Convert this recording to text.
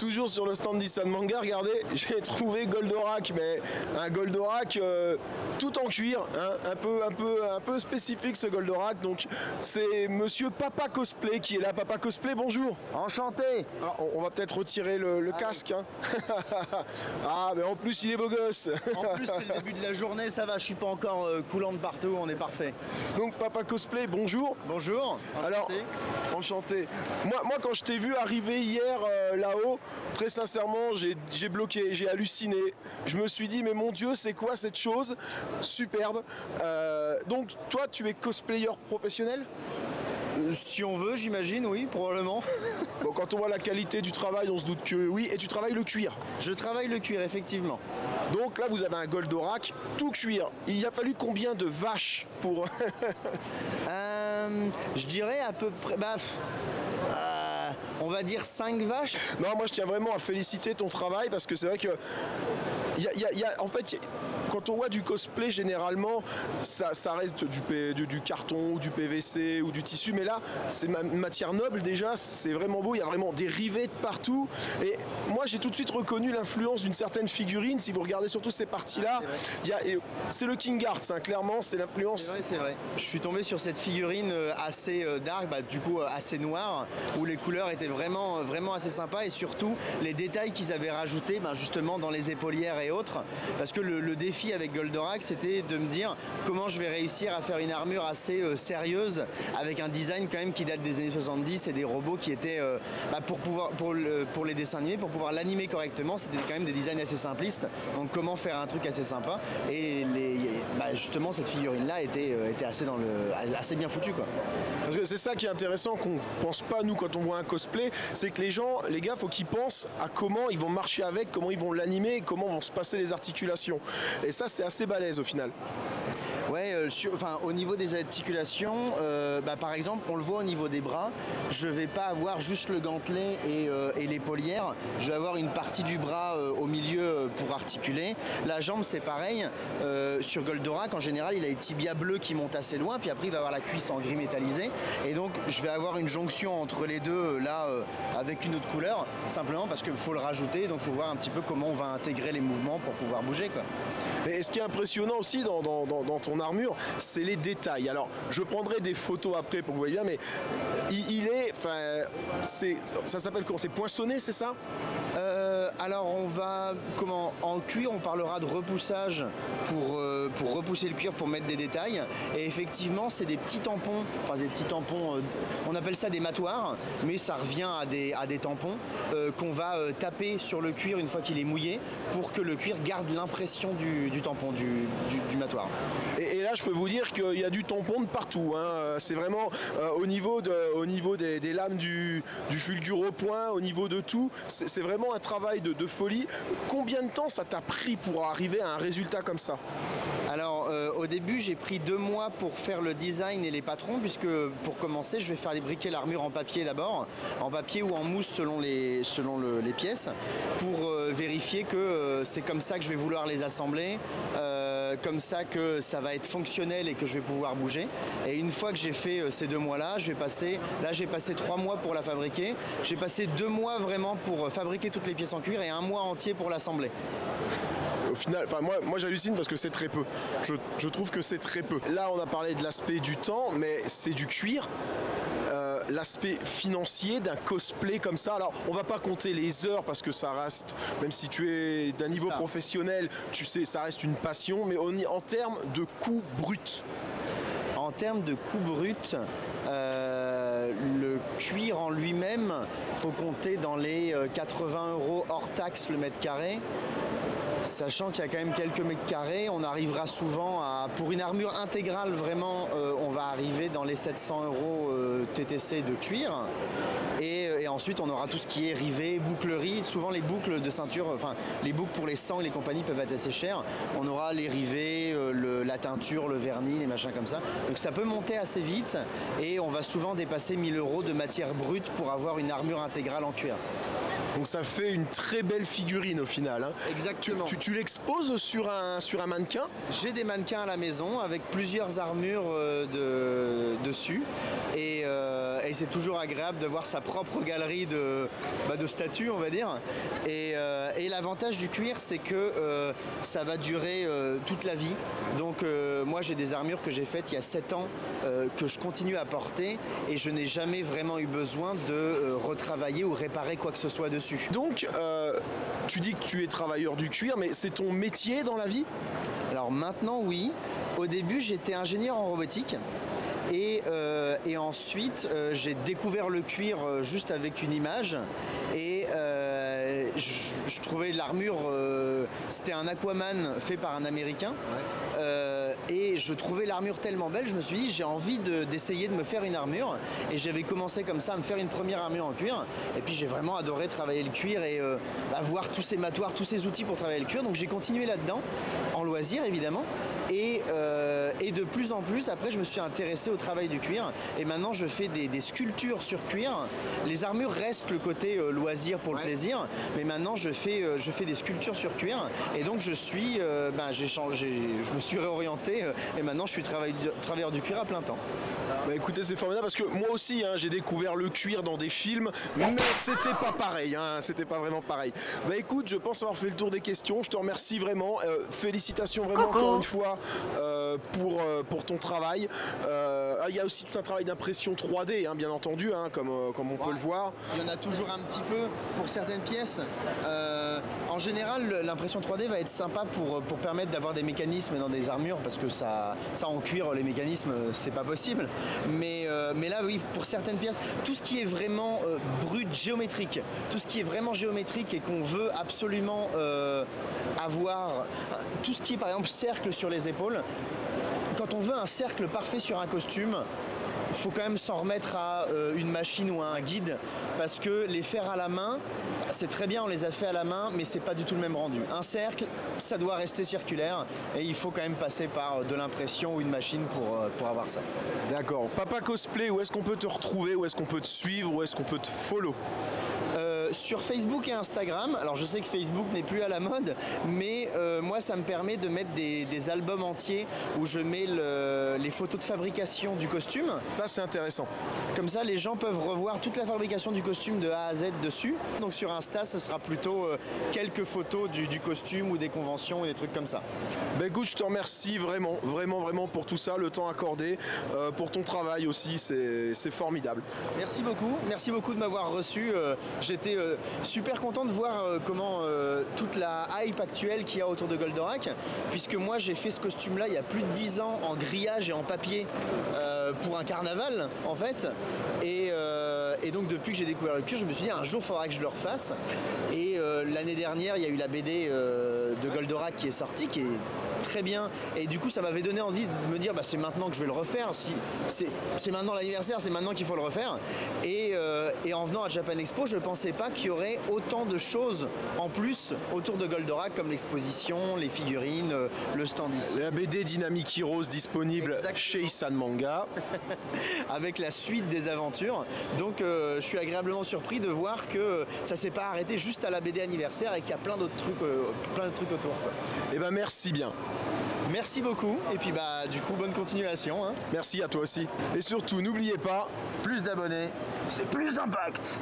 toujours sur le stand Nissan Manga, regardez, j'ai trouvé Goldorak, mais un Goldorak tout en cuir, hein, un peu spécifique ce Goldorak. Donc c'est monsieur Papa Cosplay qui est là. Papa Cosplay, bonjour. Enchanté. Ah, on va peut-être retirer le casque. Hein. Ah, mais en plus il est beau gosse. En plus c'est le début de la journée, ça va, je suis pas encore coulant de partout, on est parfait. Donc Papa Cosplay, bonjour. Bonjour. Enchanté. Alors, enchanté. Moi quand je t'ai vu arriver hier là-haut, très sincèrement, j'ai bloqué, j'ai halluciné. Je me suis dit, mais mon Dieu, c'est quoi cette chose? Superbe. Donc, toi, tu es cosplayer professionnel? Si on veut, j'imagine, oui, probablement. Bon, quand on voit la qualité du travail, on se doute que oui. Et tu travailles le cuir? Je travaille le cuir, effectivement. Donc là, vous avez un Goldorak tout cuir. Il a fallu combien de vaches pour... Je dirais à peu près... on va dire 5 vaches. Non, moi je tiens vraiment à féliciter ton travail parce que c'est vrai que en fait, quand on voit du cosplay, généralement, ça reste du carton ou du PVC ou du tissu, mais là, c'est une matière noble déjà, c'est vraiment beau, il y a vraiment des rivets de partout. Et moi, j'ai tout de suite reconnu l'influence d'une certaine figurine. Si vous regardez surtout ces parties-là, c'est le King Arts, hein, clairement, c'est l'influence. C'est vrai. Je suis tombé sur cette figurine assez dark, du coup assez noire, où les couleurs étaient vraiment assez sympas et surtout les détails qu'ils avaient rajoutés justement dans les épaulières et autres, parce que le défi avec Goldorak, c'était de me dire comment je vais réussir à faire une armure assez sérieuse avec un design quand même qui date des années 70 et des robots qui étaient pour les dessins animés, pour pouvoir l'animer correctement, c'était quand même des designs assez simplistes. Donc comment faire un truc assez sympa, et justement cette figurine là était assez bien foutue, quoi. Parce que c'est ça qui est intéressant, qu'on pense pas nous quand on voit un cosplay, c'est que les gars, faut qu'ils pensent à comment ils vont marcher avec, comment ils vont l'animer, comment vont se passer les articulations. Et ça, c'est assez balèze au final. Ouais, au niveau des articulations, par exemple, on le voit au niveau des bras, je vais pas avoir juste le gantelet et l'épaulière, je vais avoir une partie du bras au milieu pour articuler. La jambe, c'est pareil. Sur Goldorak, en général, il a les tibias bleus qui montent assez loin, puis après, il va avoir la cuisse en gris métallisé. Et donc, je vais avoir une jonction entre les deux, avec une autre couleur, simplement parce qu'il faut le rajouter, donc il faut voir un petit peu comment on va intégrer les mouvements pour pouvoir bouger, quoi. Et ce qui est impressionnant aussi dans ton armure, c'est les détails. Alors, je prendrai des photos après pour que vous voyez bien, mais ça s'appelle comment? C'est poinçonné, c'est ça? Alors en cuir, on parlera de repoussage pour repousser le cuir pour mettre des détails. Et effectivement, c'est des petits tampons, on appelle ça des matoirs, mais ça revient à des tampons qu'on va taper sur le cuir une fois qu'il est mouillé pour que le cuir garde l'impression du tampon, du matoire. Et là, je peux vous dire qu'il y a du tampon de partout, hein. C'est vraiment au niveau des lames du fulgure point, au niveau de tout, c'est vraiment un travail de folie. Combien de temps ça t'a pris pour arriver à un résultat comme ça? Alors au début, j'ai pris 2 mois pour faire le design et les patrons, puisque pour commencer, je vais fabriquer l'armure en papier d'abord, en papier ou en mousse selon les pièces, pour vérifier que c'est comme ça que je vais vouloir les assembler, comme ça que ça va être fonctionnel et que je vais pouvoir bouger. Et une fois que j'ai fait ces 2 mois-là, j'ai passé 3 mois pour la fabriquer. J'ai passé 2 mois vraiment pour fabriquer toutes les pièces en cuir et 1 mois entier pour l'assembler. Au final, moi j'hallucine parce que c'est très peu. Je trouve que c'est très peu. Là, on a parlé de l'aspect du temps, mais c'est du cuir. L'aspect financier d'un cosplay comme ça, alors on va pas compter les heures parce que ça reste, même si tu es d'un niveau professionnel, tu sais, ça reste une passion, mais en termes de coûts bruts. En termes de coûts bruts, le cuir en lui-même, faut compter dans les 80 € hors taxe le mètre carré. Sachant qu'il y a quand même quelques mètres carrés, on arrivera souvent à, pour une armure intégrale vraiment, on va arriver dans les 700 € TTC de cuir. Et ensuite on aura tout ce qui est rivet, bouclerie. Souvent les boucles de ceinture, les boucles pour les sangs et les compagnies peuvent être assez chères. On aura les rivets, la teinture, le vernis, les machins comme ça. Donc ça peut monter assez vite et on va souvent dépasser 1000 € de matière brute pour avoir une armure intégrale en cuir. Donc ça fait une très belle figurine au final, hein. Exactement. Tu l'exposes sur un mannequin? J'ai des mannequins à la maison avec plusieurs armures dessus et et c'est toujours agréable de voir sa propre galerie de statues, on va dire. Et l'avantage du cuir, c'est que ça va durer toute la vie. Donc moi j'ai des armures que j'ai faites il y a 7 ans que je continue à porter et je n'ai jamais vraiment eu besoin de retravailler ou réparer quoi que ce soit dessus. Donc tu dis que tu es travailleur du cuir, mais c'est ton métier dans la vie? Alors maintenant oui, au début j'étais ingénieur en robotique. Et ensuite, j'ai découvert le cuir juste avec une image et je trouvais l'armure, c'était un Aquaman fait par un Américain. Et je trouvais l'armure tellement belle, je me suis dit j'ai envie d'essayer de me faire une armure. Et j'avais commencé comme ça à me faire une première armure en cuir. Et puis j'ai vraiment adoré travailler le cuir et voir tous ces matoirs, tous ces outils pour travailler le cuir. Donc j'ai continué là-dedans, en loisir évidemment. Et de plus en plus, après je me suis intéressé au travail du cuir. Et maintenant je fais des sculptures sur cuir. Les armures restent le côté loisir pour le plaisir. Mais maintenant je fais des sculptures sur cuir. Et donc je me suis réorienté et maintenant je suis travailleur du cuir à plein temps. Bah écoutez, c'est formidable parce que moi aussi j'ai découvert le cuir dans des films, mais c'était pas pareil, c'était pas vraiment pareil. Bah écoute, je pense avoir fait le tour des questions, je te remercie vraiment, félicitations vraiment encore une fois pour ton travail. Il y a aussi tout un travail d'impression 3D, bien entendu, comme on peut le voir. Il y en a toujours un petit peu pour certaines pièces. En général, l'impression 3D va être sympa pour permettre d'avoir des mécanismes dans des armures, parce que ça en cuir, les mécanismes, c'est pas possible. Mais là, oui, pour certaines pièces, tout ce qui est vraiment brut, géométrique, tout ce qui est vraiment géométrique et qu'on veut absolument avoir, tout ce qui est par exemple cercle sur les épaules, quand on veut un cercle parfait sur un costume, il faut quand même s'en remettre à une machine ou à un guide, parce que les faire à la main, c'est très bien, on les a fait à la main, mais c'est pas du tout le même rendu. Un cercle, ça doit rester circulaire et il faut quand même passer par de l'impression ou une machine pour avoir ça. D'accord. Papa Cosplay, où est-ce qu'on peut te retrouver, où est-ce qu'on peut te suivre, où est-ce qu'on peut te follow? Sur Facebook et Instagram. Alors je sais que Facebook n'est plus à la mode, mais moi ça me permet de mettre des albums entiers où je mets les photos de fabrication du costume. Ça c'est intéressant. Comme ça les gens peuvent revoir toute la fabrication du costume de A à Z dessus. Donc sur Insta ce sera plutôt quelques photos du costume ou des conventions ou des trucs comme ça. Bah écoute, je te remercie vraiment pour tout ça, le temps accordé, pour ton travail aussi, c'est formidable. Merci beaucoup de m'avoir reçu. J'étais super content de voir comment toute la hype actuelle qu'il y a autour de Goldorak, puisque moi j'ai fait ce costume là il y a plus de 10 ans en grillage et en papier pour un carnaval en fait, et donc depuis que j'ai découvert le cuir, je me suis dit un jour il faudra que je le refasse. Et l'année dernière il y a eu la BD de Goldorak qui est sortie, qui est très bien, et du coup ça m'avait donné envie de me dire c'est maintenant que je vais le refaire, c'est maintenant l'anniversaire, c'est maintenant qu'il faut le refaire. Et en venant à Japan Expo, je pensais pas qu'il y aurait autant de choses en plus autour de Goldorak, comme l'exposition, les figurines, le stand ici. La BD Dynamic Heroes disponible chez Isan Manga avec la suite des aventures. Donc je suis agréablement surpris de voir que ça s'est pas arrêté juste à la BD anniversaire et qu'il y a plein d'autres trucs autour, quoi. Et merci bien. Merci beaucoup, et puis du coup bonne continuation. Merci à toi aussi. Et surtout n'oubliez pas, plus d'abonnés, c'est plus d'impact.